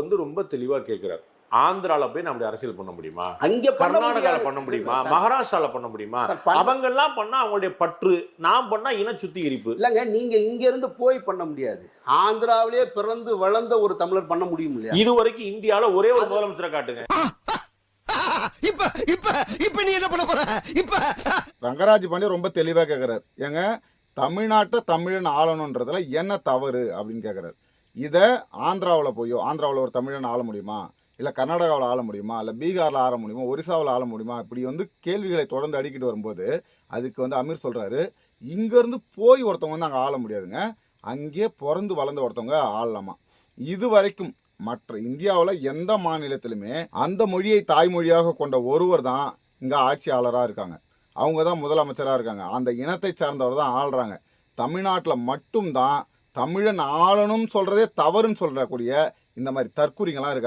வந்து ரொம்ப தெளிவா கேட்கிறார். ஆந்திரால போய் நம்ம அரசியல் பண்ண முடியுமா? அங்க கர்நாடகால பண்ண முடியுமா? மகாராஷ்டிரால பண்ண முடியுமா? அவங்க எல்லாம் பண்ணா அவங்களுடைய பற்று, நான் பண்ணா இன சுத்திகரிப்பு. இல்லங்க, நீங்க இங்க இருந்து போய் பண்ண முடியாது. ஆந்திராவிலே பிறந்து வளர்ந்த ஒரு தமிழர் பண்ண முடியும் இல்லையா? இதுவரைக்கும் இந்தியால ஒரே ஒரு முதலமைச்சரை காட்டுங்க. இப்ப இப்ப இப்ப நீ என்ன பண்ண போற? இப்ப ரங்கராஜ் பாண்டியன் ரொம்ப தெளிவா கேட்கிறார். ஏங்க, தமிழ்நாட்டை தமிழன் ஆளணுன்றதுல என்ன தவறு அப்படின்னு கேட்குறாரு. இதை ஆந்திராவில் போயோ, ஆந்திராவில் ஒரு தமிழன் ஆள முடியுமா, இல்லை கர்நாடகாவில் ஆள முடியுமா, இல்லை பீகாரில் ஆள முடியுமா, ஒரிசாவில் ஆள முடியுமா, இப்படி வந்து கேள்விகளை தொடர்ந்து அடிக்கிட்டு வரும்போது அதுக்கு வந்து அமீர் சொல்கிறாரு, இங்கேருந்து போய் ஒருத்தவங்க வந்து அங்கே ஆள முடியாதுங்க, அங்கேயே பிறந்து வளர்ந்த ஒருத்தவங்க ஆளலாமா. இது வரைக்கும் மற்ற இந்தியாவில் எந்த மாநிலத்திலுமே அந்த மொழியை தாய்மொழியாக கொண்ட ஒருவர் தான் இங்கே ஆட்சியாளராக இருக்காங்க. அவங்க தான் முதலமைச்சராக இருக்காங்க. அந்த இனத்தை சார்ந்தவர் தான் ஆள்றாங்க. தமிழ்நாட்டில் மட்டும்தான் தமிழன் ஆளணும்னு சொல்கிறதே தவறுன்னு சொல்கிறக்கூடிய இந்த மாதிரி தற்குறிங்களாம் இருக்காங்க.